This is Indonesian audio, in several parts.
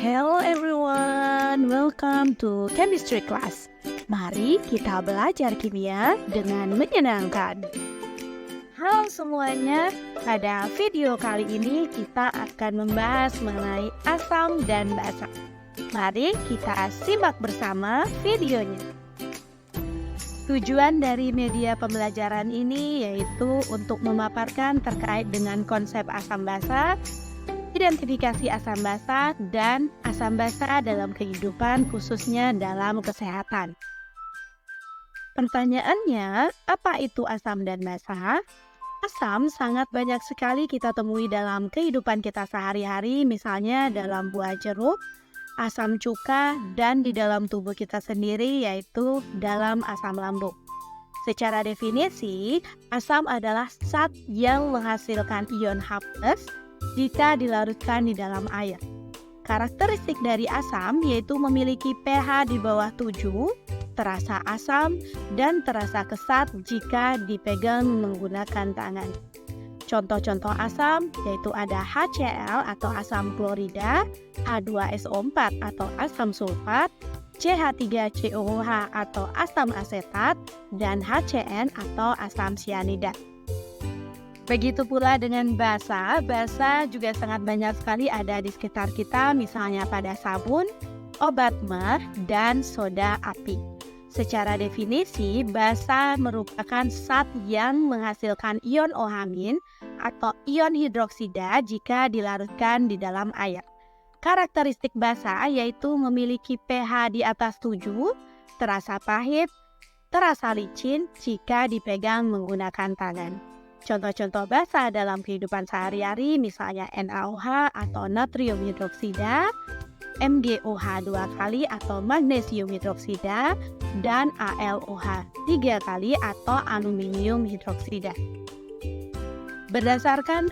Hello everyone, welcome to chemistry class. Mari kita belajar kimia dengan menyenangkan. Halo semuanya, pada video kali ini kita akan membahas mengenai asam dan basa. Mari kita simak bersama videonya. Tujuan dari media pembelajaran ini yaitu untuk memaparkan terkait dengan konsep asam basa, identifikasi asam basa, dan asam basa dalam kehidupan khususnya dalam kesehatan. Pertanyaannya, apa itu asam dan basa? Asam sangat banyak sekali kita temui dalam kehidupan kita sehari-hari, misalnya dalam buah jeruk, asam cuka, dan di dalam tubuh kita sendiri yaitu dalam asam lambung. Secara definisi, asam adalah zat yang menghasilkan ion H+ jika dilarutkan di dalam air. Karakteristik dari asam yaitu memiliki pH di bawah 7, terasa asam, dan terasa kesat jika dipegang menggunakan tangan. Contoh-contoh asam yaitu ada HCl atau asam klorida, H2SO4 atau asam sulfat, CH3COOH atau asam asetat, dan HCN atau asam sianida. Begitu pula dengan basa. Basa juga sangat banyak sekali ada di sekitar kita, misalnya pada sabun, obat mah, dan soda api. Secara definisi, basa merupakan zat yang menghasilkan ion OH- atau ion hidroksida jika dilarutkan di dalam air. Karakteristik basa yaitu memiliki pH di atas 7, terasa pahit, terasa licin jika dipegang menggunakan tangan. Contoh-contoh basa dalam kehidupan sehari-hari misalnya NaOH atau natrium hidroksida, MgOH 2 kali atau magnesium hidroksida, dan AlOH 3 kali atau aluminium hidroksida. Berdasarkan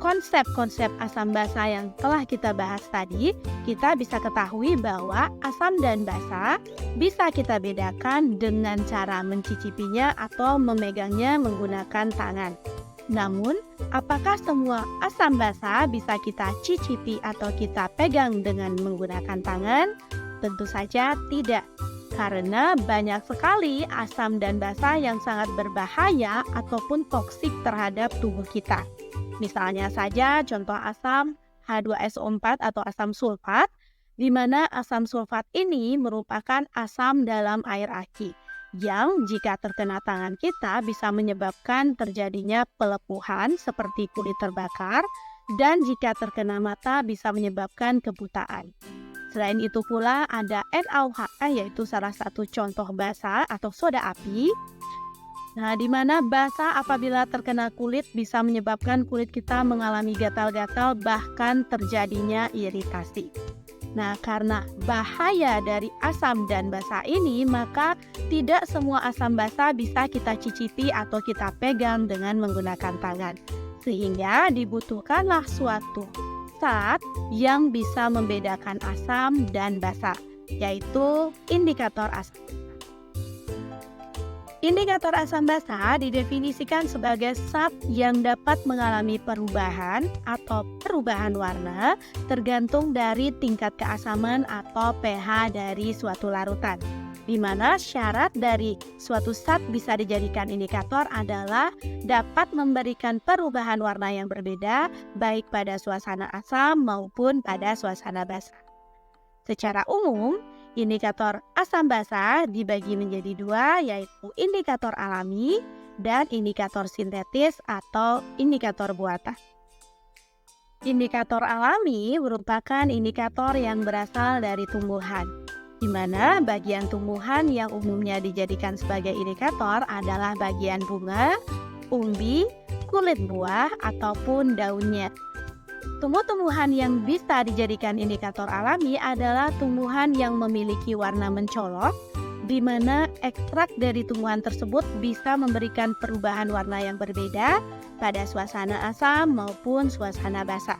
konsep-konsep asam basa yang telah kita bahas tadi, kita bisa ketahui bahwa asam dan basa bisa kita bedakan dengan cara mencicipinya atau memegangnya menggunakan tangan. Namun, apakah semua asam basa bisa kita cicipi atau kita pegang dengan menggunakan tangan? Tentu saja tidak, karena banyak sekali asam dan basa yang sangat berbahaya ataupun toksik terhadap tubuh kita. Misalnya saja contoh asam H2SO4 atau asam sulfat, di mana asam sulfat ini merupakan asam dalam air aki, yang jika terkena tangan kita bisa menyebabkan terjadinya pelepuhan seperti kulit terbakar, dan jika terkena mata bisa menyebabkan kebutaan. Selain itu pula ada NaOH, yaitu salah satu contoh basa atau soda api. Nah, di mana basa apabila terkena kulit bisa menyebabkan kulit kita mengalami gatal-gatal, bahkan terjadinya iritasi. Nah, karena bahaya dari asam dan basa ini, maka tidak semua asam basa bisa kita cicipi atau kita pegang dengan menggunakan tangan. Sehingga dibutuhkanlah suatu zat yang bisa membedakan asam dan basa, yaitu indikator asam. Indikator asam basa didefinisikan sebagai zat yang dapat mengalami perubahan atau perubahan warna tergantung dari tingkat keasaman atau pH dari suatu larutan. Di mana syarat dari suatu zat bisa dijadikan indikator adalah dapat memberikan perubahan warna yang berbeda baik pada suasana asam maupun pada suasana basa. Secara umum, indikator asam basa dibagi menjadi dua, yaitu indikator alami dan indikator sintetis atau indikator buatan. Indikator alami merupakan indikator yang berasal dari tumbuhan, di mana bagian tumbuhan yang umumnya dijadikan sebagai indikator adalah bagian bunga, umbi, kulit buah, ataupun daunnya. Tumbuh-tumbuhan yang bisa dijadikan indikator alami adalah tumbuhan yang memiliki warna mencolok, di mana ekstrak dari tumbuhan tersebut bisa memberikan perubahan warna yang berbeda pada suasana asam maupun suasana basa.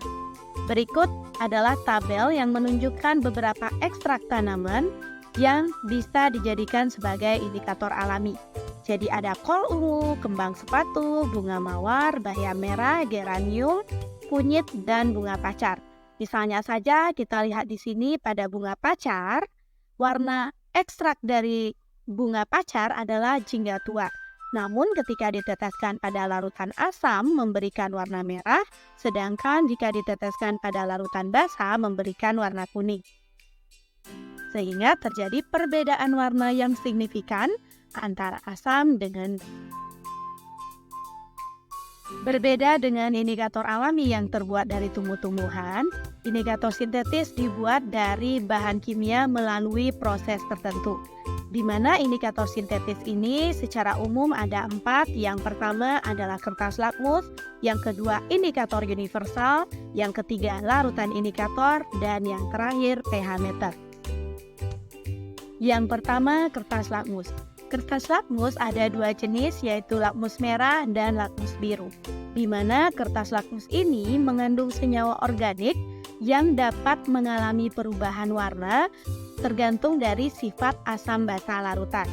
Berikut adalah tabel yang menunjukkan beberapa ekstrak tanaman yang bisa dijadikan sebagai indikator alami. Jadi ada kol ungu, kembang sepatu, bunga mawar, bayam merah, geranium, kunyit, dan bunga pacar. Misalnya saja kita lihat di sini pada bunga pacar, warna ekstrak dari bunga pacar adalah jingga tua. Namun ketika diteteskan pada larutan asam memberikan warna merah, sedangkan jika diteteskan pada larutan basa memberikan warna kuning. Sehingga terjadi perbedaan warna yang signifikan antara asam dengan berbeda dengan indikator alami yang terbuat dari tumbuh-tumbuhan. Indikator sintetis dibuat dari bahan kimia melalui proses tertentu, di mana indikator sintetis ini secara umum ada 4. Yang pertama adalah kertas lakmus, yang kedua indikator universal, yang ketiga larutan indikator, dan yang terakhir pH meter. Yang pertama, kertas lakmus. Kertas lakmus ada 2 jenis, yaitu lakmus merah dan lakmus biru, di mana kertas lakmus ini mengandung senyawa organik yang dapat mengalami perubahan warna tergantung dari sifat asam basa larutan.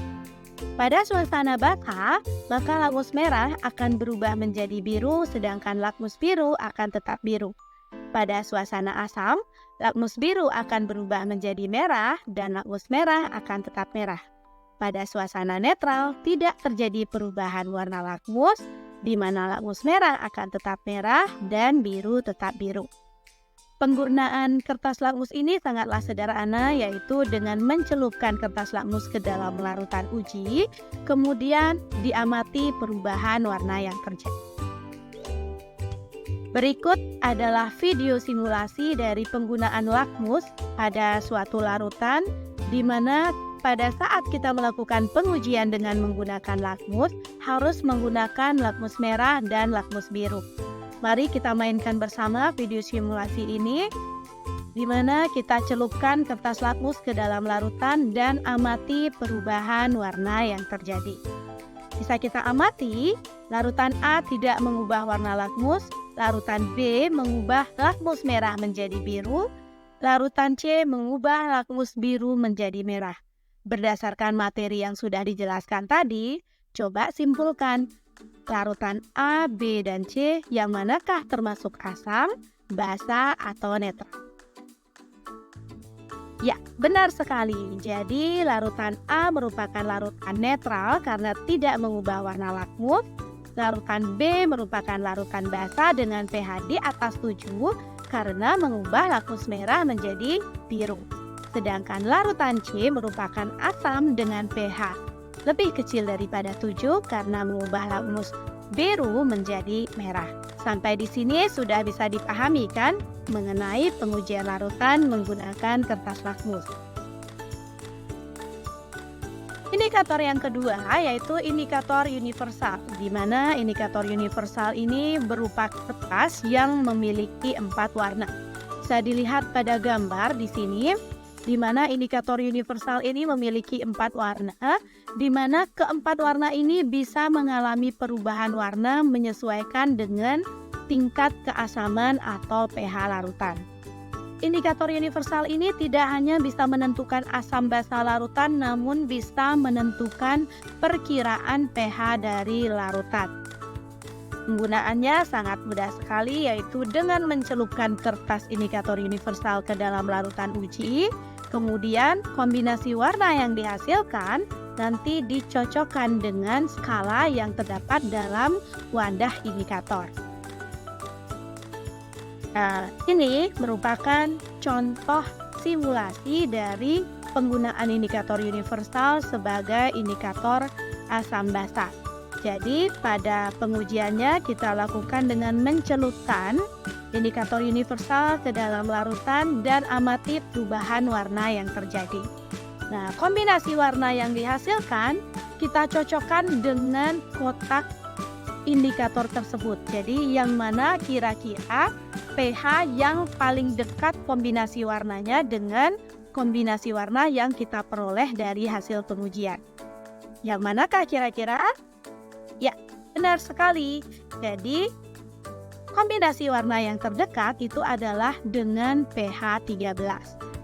Pada suasana basa, maka lakmus merah akan berubah menjadi biru, sedangkan lakmus biru akan tetap biru. Pada suasana asam, lakmus biru akan berubah menjadi merah dan lakmus merah akan tetap merah. Pada suasana netral, tidak terjadi perubahan warna lakmus, di mana lakmus merah akan tetap merah dan biru tetap biru. Penggunaan kertas lakmus ini sangatlah sederhana, yaitu dengan mencelupkan kertas lakmus ke dalam larutan uji, kemudian diamati perubahan warna yang terjadi. Berikut adalah video simulasi dari penggunaan lakmus pada suatu larutan, di mana pada saat kita melakukan pengujian dengan menggunakan lakmus, harus menggunakan lakmus merah dan lakmus biru. Mari kita mainkan bersama video simulasi ini, di mana kita celupkan kertas lakmus ke dalam larutan dan amati perubahan warna yang terjadi. Bisa kita amati, larutan A tidak mengubah warna lakmus, larutan B mengubah lakmus merah menjadi biru, larutan C mengubah lakmus biru menjadi merah. Berdasarkan materi yang sudah dijelaskan tadi, coba simpulkan. Larutan A, B, dan C yang manakah termasuk asam, basa, atau netral? Ya, benar sekali. Jadi, larutan A merupakan larutan netral karena tidak mengubah warna lakmus. Larutan B merupakan larutan basa dengan pH di atas 7 karena mengubah lakmus merah menjadi biru. Sedangkan larutan C merupakan asam dengan pH lebih kecil daripada 7 karena mengubah lakmus biru menjadi merah. Sampai di sini sudah bisa dipahami kan mengenai pengujian larutan menggunakan kertas lakmus. Indikator yang kedua yaitu indikator universal, di mana indikator universal ini berupa kertas yang memiliki 4 warna. Bisa dilihat pada gambar di sini, di mana indikator universal ini memiliki 4 warna, di mana keempat warna ini bisa mengalami perubahan warna menyesuaikan dengan tingkat keasaman atau pH larutan. Indikator universal ini tidak hanya bisa menentukan asam basa larutan, namun bisa menentukan perkiraan pH dari larutan. Penggunaannya sangat mudah sekali, yaitu dengan mencelupkan kertas indikator universal ke dalam larutan uji, kemudian kombinasi warna yang dihasilkan nanti dicocokkan dengan skala yang terdapat dalam wadah indikator. Nah, ini merupakan contoh simulasi dari penggunaan indikator universal sebagai indikator asam basa. Jadi pada pengujiannya kita lakukan dengan mencelupkan indikator universal ke dalam larutan dan amati perubahan warna yang terjadi. Nah, kombinasi warna yang dihasilkan kita cocokkan dengan kotak indikator tersebut. Jadi yang mana kira-kira pH yang paling dekat kombinasi warnanya dengan kombinasi warna yang kita peroleh dari hasil pengujian. Yang manakah kira-kira? Ya, benar sekali. Jadi, kombinasi warna yang terdekat itu adalah dengan pH 13.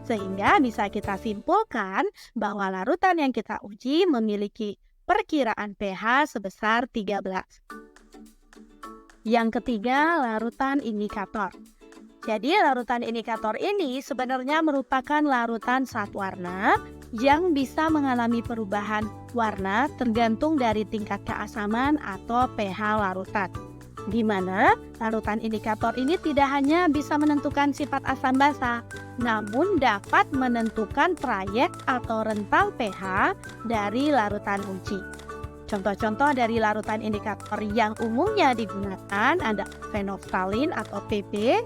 Sehingga bisa kita simpulkan bahwa larutan yang kita uji memiliki perkiraan pH sebesar 13. Yang ketiga, larutan indikator. Jadi larutan indikator ini sebenarnya merupakan larutan satwarna yang bisa mengalami perubahan warna tergantung dari tingkat keasaman atau pH larutan. Di mana larutan indikator ini tidak hanya bisa menentukan sifat asam basa, namun dapat menentukan trayek atau rentang pH dari larutan uji. Contoh-contoh dari larutan indikator yang umumnya digunakan ada phenolphthalein atau PP,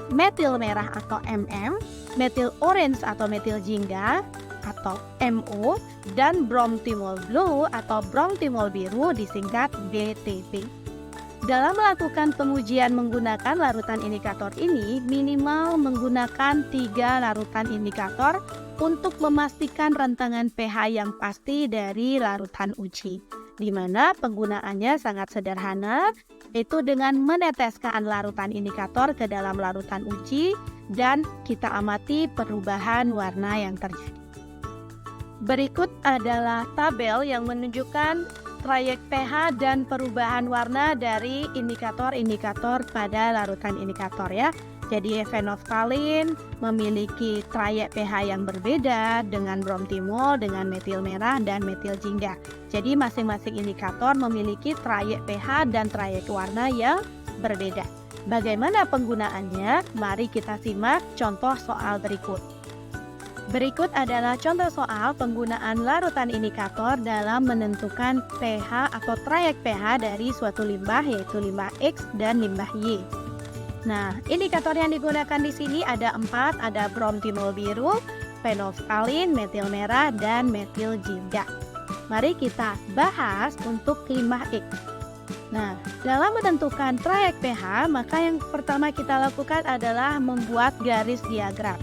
metil merah atau MM, metil orange atau metil jingga atau MO, dan bromthymol blue atau bromthymol biru disingkat BTB. Dalam melakukan pengujian menggunakan larutan indikator ini, minimal menggunakan 3 larutan indikator untuk memastikan rentangan pH yang pasti dari larutan uji, di mana penggunaannya sangat sederhana, yaitu dengan meneteskan larutan indikator ke dalam larutan uji dan kita amati perubahan warna yang terjadi. Berikut adalah tabel yang menunjukkan trayek pH dan perubahan warna dari indikator-indikator pada larutan indikator ya. Jadi phenolphthalein memiliki trayek pH yang berbeda dengan bromthymol, dengan metil merah, dan metil jingga. Jadi masing-masing indikator memiliki trayek pH dan trayek warna yang berbeda. Bagaimana penggunaannya? Mari kita simak contoh soal berikut. Berikut adalah contoh soal penggunaan larutan indikator dalam menentukan pH atau trayek pH dari suatu limbah, yaitu limbah X dan limbah Y. Nah, indikator yang digunakan di sini ada 4, ada bromthymol biru, phenolphthalein, metil merah, dan metil jingga. Mari kita bahas untuk limbah X. Nah, dalam menentukan trayek pH, maka yang pertama kita lakukan adalah membuat garis diagram.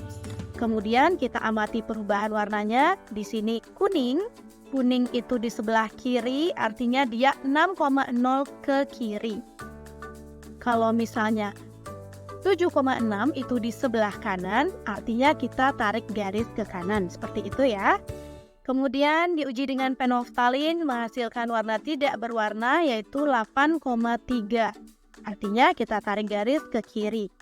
Kemudian kita amati perubahan warnanya. Di sini kuning. Kuning itu di sebelah kiri, artinya dia 6,0 ke kiri. Kalau misalnya 7,6 itu di sebelah kanan, artinya kita tarik garis ke kanan, seperti itu ya. Kemudian diuji dengan phenolphthalein menghasilkan warna tidak berwarna, yaitu 8,3. Artinya kita tarik garis ke kiri.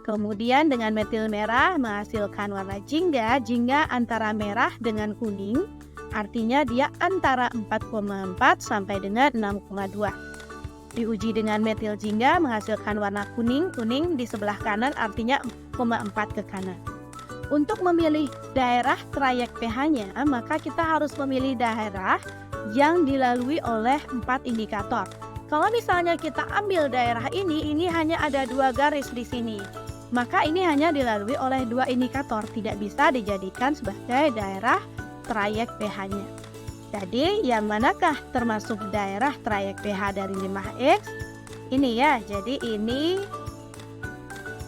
Kemudian dengan metil merah menghasilkan warna jingga, jingga antara merah dengan kuning, artinya dia antara 4,4 sampai dengan 6,2. Diuji dengan metil jingga menghasilkan warna kuning, kuning di sebelah kanan artinya 4,4 ke kanan. Untuk memilih daerah trayek pH-nya, maka kita harus memilih daerah yang dilalui oleh 4 indikator. Kalau misalnya kita ambil daerah ini hanya ada 2 garis di sini. Maka ini hanya dilalui oleh 2 indikator, tidak bisa dijadikan sebagai daerah trayek pH-nya. Jadi, yang manakah termasuk daerah trayek pH dari limbah X? Ini ya, jadi ini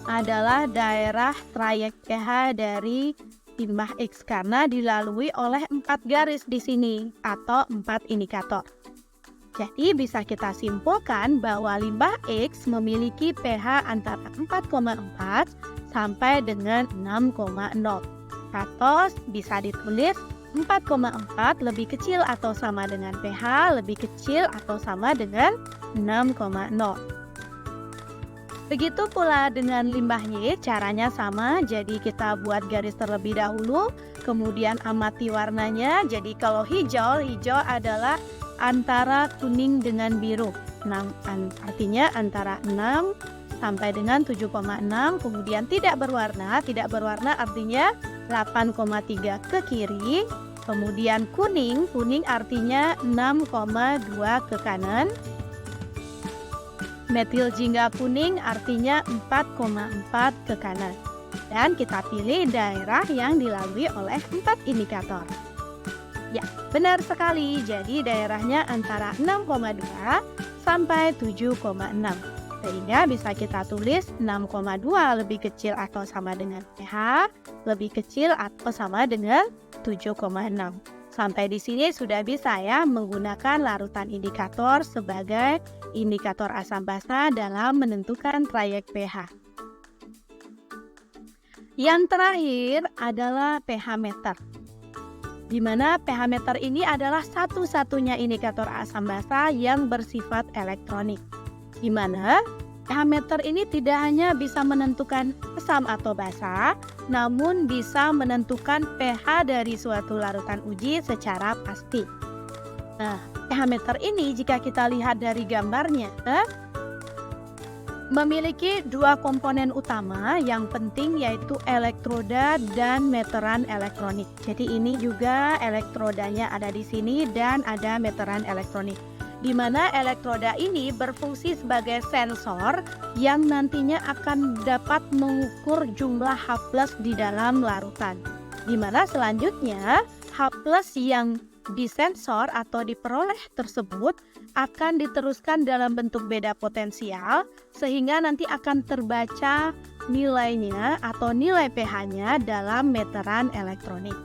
adalah daerah trayek pH dari limbah X karena dilalui oleh 4 garis di sini atau 4 indikator. Jadi, bisa kita simpulkan bahwa limbah X memiliki pH antara 4,4 sampai dengan 6,0. Atau bisa ditulis 4,4 lebih kecil atau sama dengan pH lebih kecil atau sama dengan 6,0. Begitu pula dengan limbah Y, caranya sama. Jadi kita buat garis terlebih dahulu, kemudian amati warnanya. Jadi kalau hijau adalah antara kuning dengan biru. Artinya antara 6 sampai dengan 7,6, kemudian tidak berwarna artinya 8,3 ke kiri, kemudian kuning artinya 6,2 ke kanan, metil jingga kuning artinya 4,4 ke kanan, dan kita pilih daerah yang dilalui oleh 4 indikator. Ya, benar sekali, jadi daerahnya antara 6,2 sampai 7,6. Sehingga bisa kita tulis 6,2 lebih kecil atau sama dengan pH, lebih kecil atau sama dengan 7,6. Sampai di sini sudah bisa ya menggunakan larutan indikator sebagai indikator asam basa dalam menentukan trayek pH. Yang terakhir adalah pH meter. Di mana pH meter ini adalah satu-satunya indikator asam basa yang bersifat elektronik. Di mana pH meter ini tidak hanya bisa menentukan asam atau basa, namun bisa menentukan pH dari suatu larutan uji secara pasti. Nah, pH meter ini jika kita lihat dari gambarnya, memiliki dua komponen utama yang penting, yaitu elektroda dan meteran elektronik. Jadi ini juga elektrodanya ada di sini dan ada meteran elektronik, di mana elektroda ini berfungsi sebagai sensor yang nantinya akan dapat mengukur jumlah H+ di dalam larutan. Di mana selanjutnya H+ yang disensor atau diperoleh tersebut akan diteruskan dalam bentuk beda potensial, sehingga nanti akan terbaca nilainya atau nilai pH-nya dalam meteran elektronik.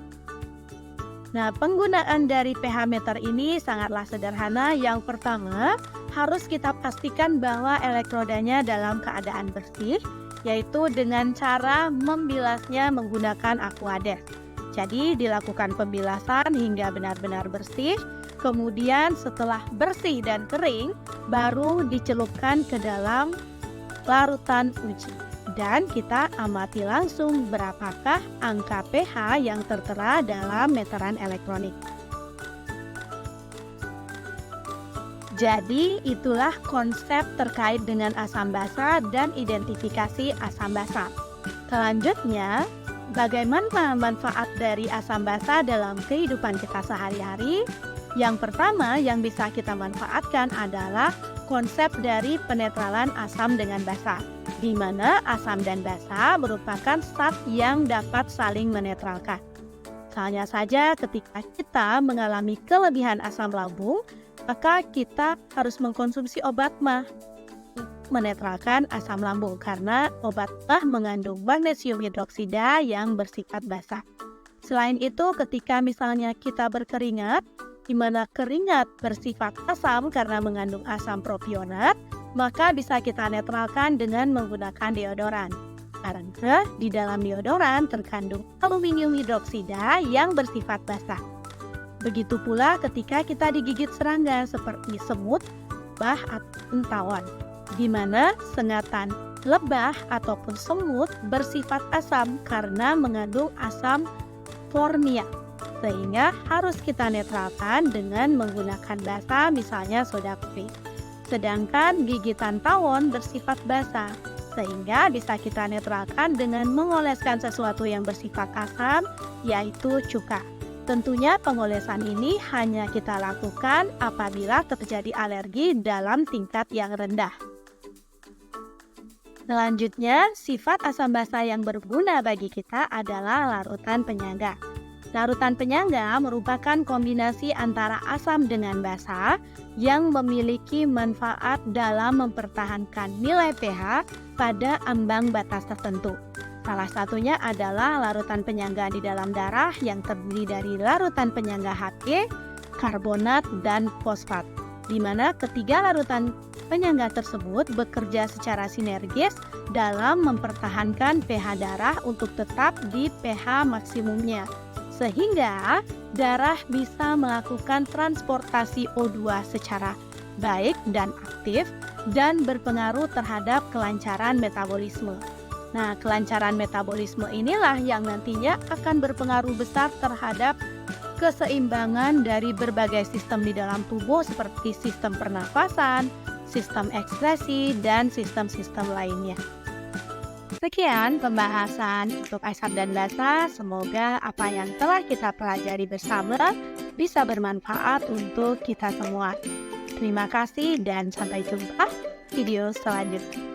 Nah, penggunaan dari pH meter ini sangatlah sederhana. Yang pertama, harus kita pastikan bahwa elektrodanya dalam keadaan bersih, yaitu dengan cara membilasnya menggunakan aquades. Jadi dilakukan pembilasan hingga benar-benar bersih, kemudian setelah bersih dan kering, baru dicelupkan ke dalam larutan uji. Dan kita amati langsung berapakah angka pH yang tertera dalam meteran elektronik. Jadi itulah konsep terkait dengan asam basa dan identifikasi asam basa. Selanjutnya, bagaimana manfaat dari asam basa dalam kehidupan kita sehari-hari? Yang pertama yang bisa kita manfaatkan adalah konsep dari penetralan asam dengan basa, di mana asam dan basa merupakan zat yang dapat saling menetralkan. Misalnya saja ketika kita mengalami kelebihan asam lambung, maka kita harus mengkonsumsi obat MAH menetralkan asam lambung, karena obat MAH mengandung magnesium hidroksida yang bersifat basa. Selain itu, ketika misalnya kita berkeringat, di mana keringat bersifat asam karena mengandung asam propionat, maka bisa kita netralkan dengan menggunakan deodoran. Karena di dalam deodoran terkandung aluminium hidroksida yang bersifat basa. Begitu pula ketika kita digigit serangga seperti semut, lebah, ataupun tawon, di mana sengatan lebah ataupun semut bersifat asam karena mengandung asam formia, sehingga harus kita netralkan dengan menggunakan basa, misalnya soda caustic. Sedangkan gigitan tawon bersifat basa, sehingga bisa kita netralkan dengan mengoleskan sesuatu yang bersifat asam, yaitu cuka. Tentunya pengolesan ini hanya kita lakukan apabila terjadi alergi dalam tingkat yang rendah. Selanjutnya, sifat asam basa yang berguna bagi kita adalah larutan penyangga. Larutan penyangga merupakan kombinasi antara asam dengan basa yang memiliki manfaat dalam mempertahankan nilai pH pada ambang batas tertentu. Salah satunya adalah larutan penyangga di dalam darah yang terdiri dari larutan penyangga Hg, karbonat, dan fosfat, di mana ketiga larutan penyangga tersebut bekerja secara sinergis dalam mempertahankan pH darah untuk tetap di pH maksimumnya, sehingga darah bisa melakukan transportasi O2 secara baik dan aktif dan berpengaruh terhadap kelancaran metabolisme. Nah, kelancaran metabolisme inilah yang nantinya akan berpengaruh besar terhadap keseimbangan dari berbagai sistem di dalam tubuh seperti sistem pernafasan, sistem ekskresi, dan sistem-sistem lainnya. Sekian pembahasan untuk asam dan basa. Semoga apa yang telah kita pelajari bersama bisa bermanfaat untuk kita semua. Terima kasih dan sampai jumpa video selanjutnya.